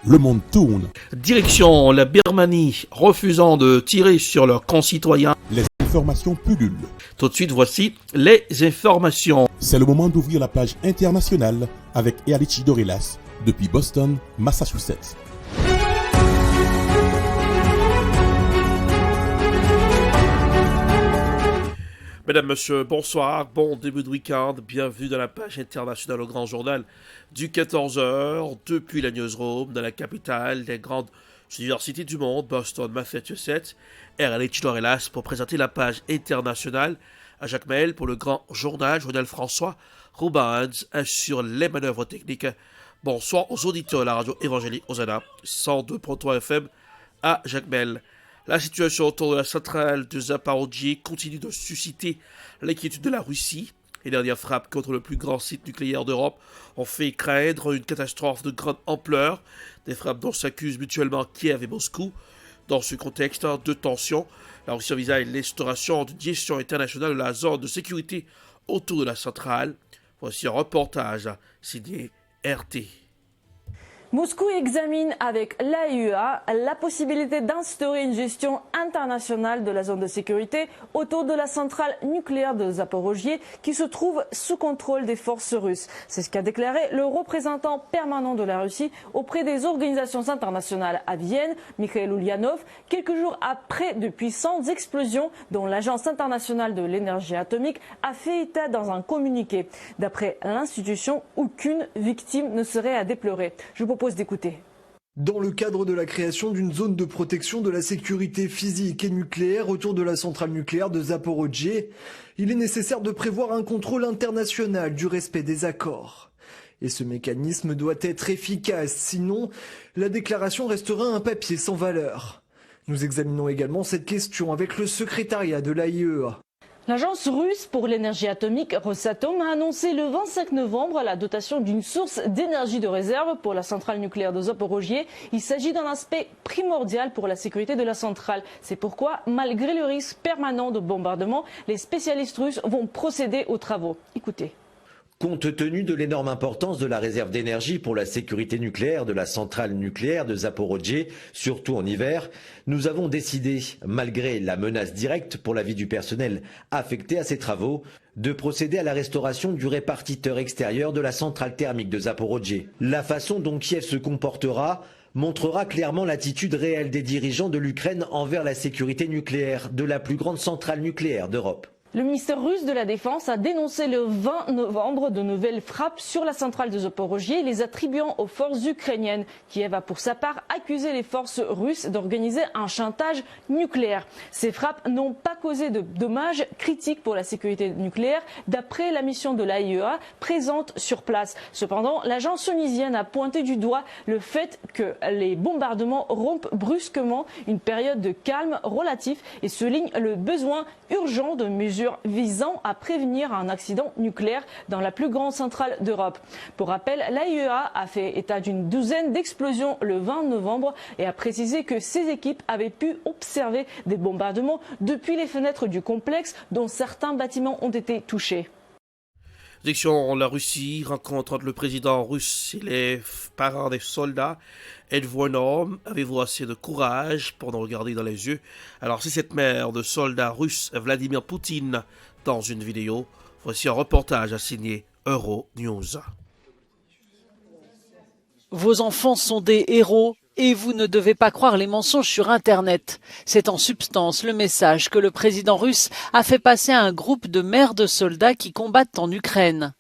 le monde tourne. Direction la Birmanie, refusant de tirer sur leurs concitoyens. Les informations pullulent. Tout de suite, voici les informations. C'est le moment d'ouvrir la page internationale avec Erlichi Dorelas depuis Boston, Massachusetts. Mesdames, Messieurs, bonsoir, bon début de week-end, bienvenue dans la page internationale au grand journal du 14h, depuis la newsroom de la capitale des grandes universités du monde, Boston, Massachusetts, Erlichi Dorelas pour présenter la page internationale, à Jacques Maël pour le grand journal François Roubans sur les manœuvres techniques. Bonsoir aux auditeurs de la radio évangélique Hosanna, 102.3 FM à Jacques Maël. La situation autour de la centrale de Zaporijie continue de susciter l'inquiétude de la Russie. Les dernières frappes contre le plus grand site nucléaire d'Europe ont fait craindre une catastrophe de grande ampleur. Des frappes dont s'accusent mutuellement Kiev et Moscou. Dans ce contexte de tension, la Russie envisage l'instauration d'une gestion internationale de la zone de sécurité autour de la centrale. Voici un reportage signé RT. Moscou examine avec l'AIEA la possibilité d'instaurer une gestion internationale de la zone de sécurité autour de la centrale nucléaire de Zaporijie qui se trouve sous contrôle des forces russes. C'est ce qu'a déclaré le représentant permanent de la Russie auprès des organisations internationales à Vienne, Mikhail Ulyanov, quelques jours après de puissantes explosions dont l'Agence internationale de l'énergie atomique a fait état dans un communiqué. D'après l'institution, aucune victime ne serait à déplorer. Je vous propose d'écouter. Dans le cadre de la création d'une zone de protection de la sécurité physique et nucléaire autour de la centrale nucléaire de Zaporijie, il est nécessaire de prévoir un contrôle international du respect des accords. Et ce mécanisme doit être efficace, sinon la déclaration restera un papier sans valeur. Nous examinons également cette question avec le secrétariat de l'AIEA. L'agence russe pour l'énergie atomique Rosatom a annoncé le 25 novembre la dotation d'une source d'énergie de réserve pour la centrale nucléaire de Zaporijie. Il s'agit d'un aspect primordial pour la sécurité de la centrale. C'est pourquoi, malgré le risque permanent de bombardement, les spécialistes russes vont procéder aux travaux. Écoutez. Compte tenu de l'énorme importance de la réserve d'énergie pour la sécurité nucléaire de la centrale nucléaire de Zaporijie, surtout en hiver, nous avons décidé, malgré la menace directe pour la vie du personnel affecté à ces travaux, de procéder à la restauration du répartiteur extérieur de la centrale thermique de Zaporijie. La façon dont Kiev se comportera montrera clairement l'attitude réelle des dirigeants de l'Ukraine envers la sécurité nucléaire de la plus grande centrale nucléaire d'Europe. Le ministère russe de la Défense a dénoncé le 20 novembre de nouvelles frappes sur la centrale de Zaporijie, les attribuant aux forces ukrainiennes. Kiev a pour sa part accusé les forces russes d'organiser un chantage nucléaire. Ces frappes n'ont pas causé de dommages critiques pour la sécurité nucléaire, d'après la mission de l'AIEA présente sur place. Cependant, l'agence tunisienne a pointé du doigt le fait que les bombardements rompent brusquement une période de calme relatif et souligne le besoin urgent de mesures visant à prévenir un accident nucléaire dans la plus grande centrale d'Europe. Pour rappel, l'AIEA a fait état d'une douzaine d'explosions le 20 novembre et a précisé que ses équipes avaient pu observer des bombardements depuis les fenêtres du complexe dont certains bâtiments ont été touchés. Direction la Russie, rencontre entre le président russe et les parents des soldats. Êtes-vous un homme? Avez-vous assez de courage pour nous regarder dans les yeux? Alors c'est cette mère de soldats russes, Vladimir Poutine, dans une vidéo. Voici un reportage à signer Euronews. Vos enfants sont des héros et vous ne devez pas croire les mensonges sur Internet. C'est en substance le message que le président russe a fait passer à un groupe de mères de soldats qui combattent en Ukraine.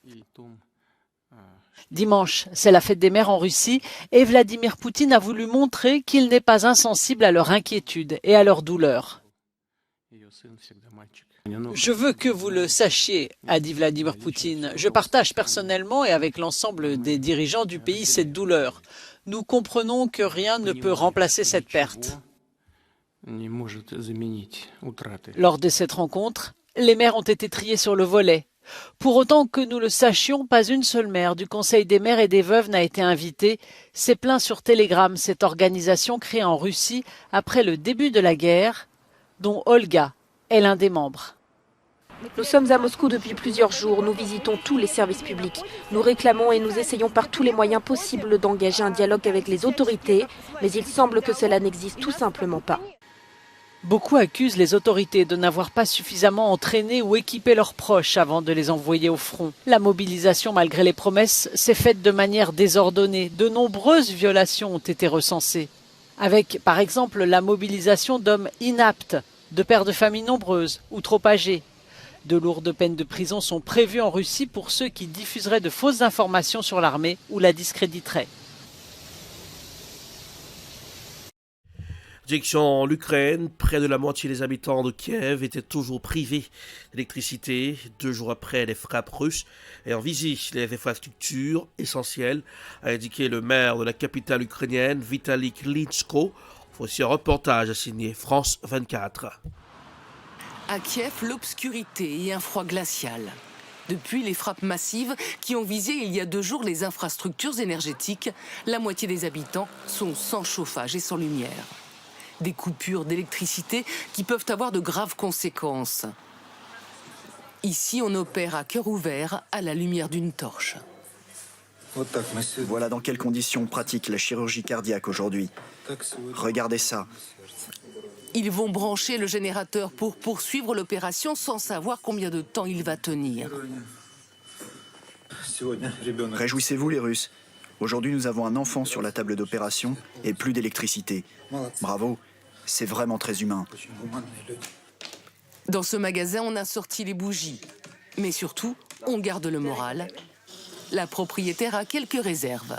Dimanche, c'est la fête des mères en Russie et Vladimir Poutine a voulu montrer qu'il n'est pas insensible à leur inquiétude et à leur douleur. Je veux que vous le sachiez, a dit Vladimir Poutine. Je partage personnellement et avec l'ensemble des dirigeants du pays cette douleur. Nous comprenons que rien ne peut remplacer cette perte. Lors de cette rencontre, les mères ont été triées sur le volet. Pour autant que nous le sachions, pas une seule mère du Conseil des mères et des veuves n'a été invitée. C'est plein sur Telegram, cette organisation créée en Russie après le début de la guerre, dont Olga est l'un des membres. Nous sommes à Moscou depuis plusieurs jours, nous visitons tous les services publics. Nous réclamons et nous essayons par tous les moyens possibles d'engager un dialogue avec les autorités, mais il semble que cela n'existe tout simplement pas. Beaucoup accusent les autorités de n'avoir pas suffisamment entraîné ou équipé leurs proches avant de les envoyer au front. La mobilisation, malgré les promesses, s'est faite de manière désordonnée. De nombreuses violations ont été recensées. Avec, par exemple, la mobilisation d'hommes inaptes, de pères de familles nombreuses ou trop âgés. De lourdes peines de prison sont prévues en Russie pour ceux qui diffuseraient de fausses informations sur l'armée ou la discréditeraient. Direction l'Ukraine, près de la moitié des habitants de Kiev étaient toujours privés d'électricité 2 jours après les frappes russes et en visé les infrastructures essentielles, a indiqué le maire de la capitale ukrainienne, Vitaly Klitschko. Voici un reportage signé France 24. À Kiev, l'obscurité et un froid glacial. Depuis les frappes massives qui ont visé il y a 2 jours les infrastructures énergétiques, la moitié des habitants sont sans chauffage et sans lumière. Des coupures d'électricité qui peuvent avoir de graves conséquences. Ici, on opère à cœur ouvert à la lumière d'une torche. Voilà dans quelles conditions on pratique la chirurgie cardiaque aujourd'hui. Regardez ça. Ils vont brancher le générateur pour poursuivre l'opération sans savoir combien de temps il va tenir. Réjouissez-vous les Russes. Aujourd'hui, nous avons un enfant sur la table d'opération et plus d'électricité. Bravo, c'est vraiment très humain. Dans ce magasin, on a sorti les bougies. Mais surtout, on garde le moral. La propriétaire a quelques réserves.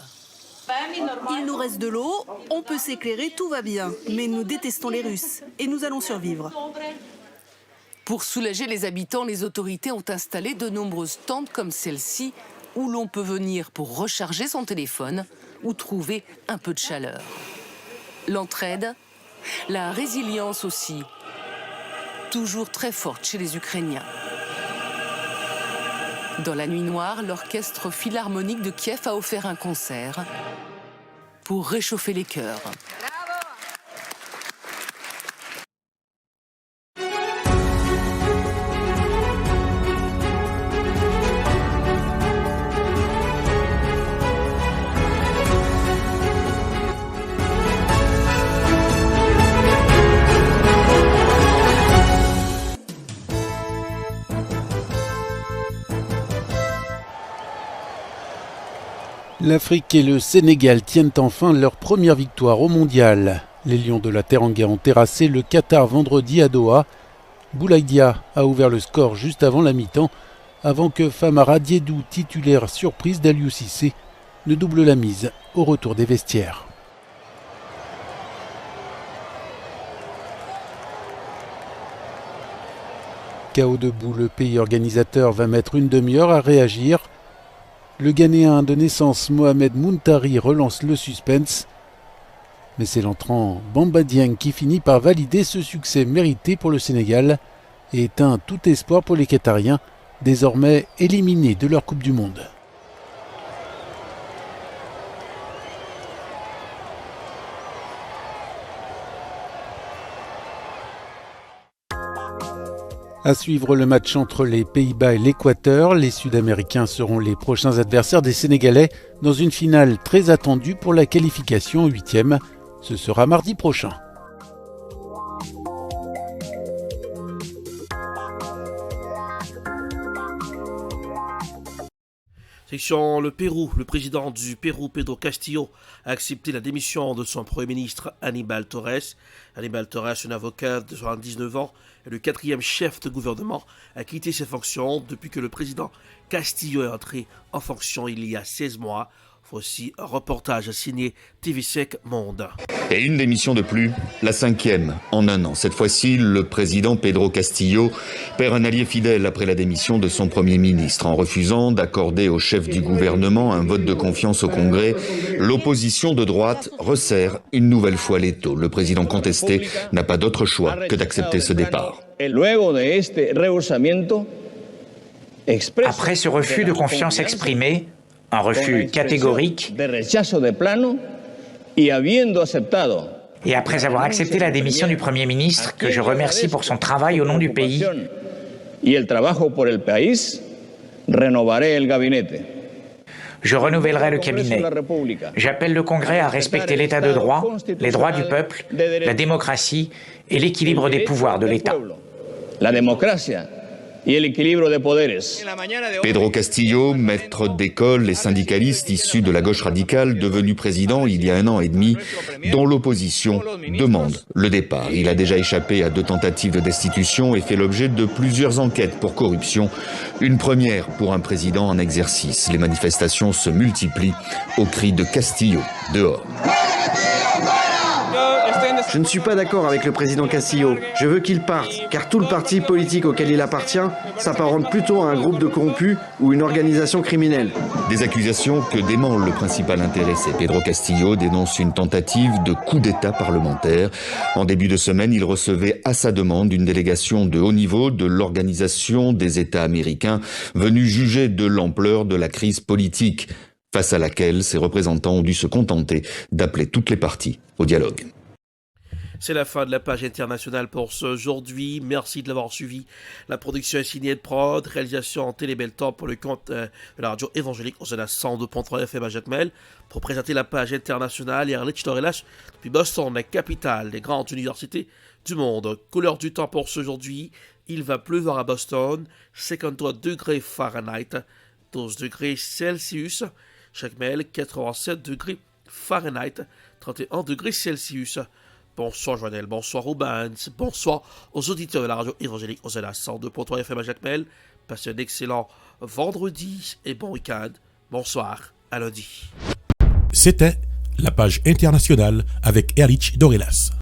Il nous reste de l'eau, on peut s'éclairer, tout va bien. Mais nous détestons les Russes et nous allons survivre. Pour soulager les habitants, les autorités ont installé de nombreuses tentes comme celle-ci où l'on peut venir pour recharger son téléphone ou trouver un peu de chaleur. L'entraide, la résilience aussi, toujours très forte chez les Ukrainiens. Dans la nuit noire, l'orchestre philharmonique de Kiev a offert un concert pour réchauffer les cœurs. L'Afrique et le Sénégal tiennent enfin leur première victoire au mondial. Les Lions de la Teranga ont terrassé le Qatar vendredi à Doha. Boulaïdia a ouvert le score juste avant la mi-temps, avant que Famara Diédou, titulaire surprise d'Aliou Cissé, ne double la mise au retour des vestiaires. KO debout, le pays organisateur va mettre une demi-heure à réagir. Le Ghanéen de naissance Mohamed Muntari relance le suspense. Mais c'est l'entrant Bamba Dieng qui finit par valider ce succès mérité pour le Sénégal et éteint tout espoir pour les Qatariens, désormais éliminés de leur Coupe du Monde. À suivre le match entre les Pays-Bas et l'Équateur, les Sud-Américains seront les prochains adversaires des Sénégalais dans une finale très attendue pour la qualification au 8e. Ce sera mardi prochain. Section le Pérou. Le président du Pérou, Pedro Castillo, a accepté la démission de son Premier ministre Aníbal Torres. Aníbal Torres, un avocat de 79 ans, est le 4e chef de gouvernement à quitter ses fonctions depuis que le président Castillo est entré en fonction il y a 16 mois. Voici un reportage signé TV5 Monde. Et une démission de plus, la 5e en un an. Cette fois-ci, le président Pedro Castillo perd un allié fidèle après la démission de son Premier ministre. En refusant d'accorder au chef du gouvernement un vote de confiance au Congrès, l'opposition de droite resserre une nouvelle fois l'étau. Le président contesté n'a pas d'autre choix que d'accepter ce départ. Après ce refus de confiance exprimé, un refus catégorique, et après avoir accepté la démission du Premier ministre, que je remercie pour son travail au nom du pays, y el trabajo por el país, renovaré el gabinete. Je renouvellerai le cabinet. J'appelle le Congrès à respecter l'état de droit, les droits du peuple, la démocratie et l'équilibre des pouvoirs de l'État. La democracia y el equilibrio de poderes. Pedro Castillo, maître d'école et syndicaliste issu de la gauche radicale, devenu président il y a 1 an et demi, dont l'opposition demande le départ. Il a déjà échappé à 2 tentatives de destitution et fait l'objet de plusieurs enquêtes pour corruption. Une première pour un président en exercice. Les manifestations se multiplient au cri de Castillo, dehors. Je ne suis pas d'accord avec le président Castillo. Je veux qu'il parte, car tout le parti politique auquel il appartient s'apparente plutôt à un groupe de corrompus ou une organisation criminelle. Des accusations que dément le principal intéressé. Pedro Castillo dénonce une tentative de coup d'État parlementaire. En début de semaine, il recevait à sa demande une délégation de haut niveau de l'Organisation des États américains venue juger de l'ampleur de la crise politique, face à laquelle ses représentants ont dû se contenter d'appeler toutes les parties au dialogue. C'est la fin de la page internationale pour aujourd'hui. Merci de l'avoir suivi. La production est signée de Prod, réalisation en Télébeltor pour le compte de la radio évangélique au 102.3 FM à Jacmel. Pour présenter la page internationale, Erlich Dorelas depuis Boston, la capitale des grandes universités du monde. Couleur du temps pour ce aujourd'hui. Il va pleuvoir à Boston, 53 degrés Fahrenheit, 12 degrés Celsius. Jacmel, 87 degrés Fahrenheit, 31 degrés Celsius. Bonsoir Joannel, bonsoir Rubens, bonsoir aux auditeurs de la radio évangélique au 102.3 FM à Jacmel. Passez un excellent vendredi et bon week-end. Bonsoir, à lundi. C'était la page internationale avec Erlich Dorelas.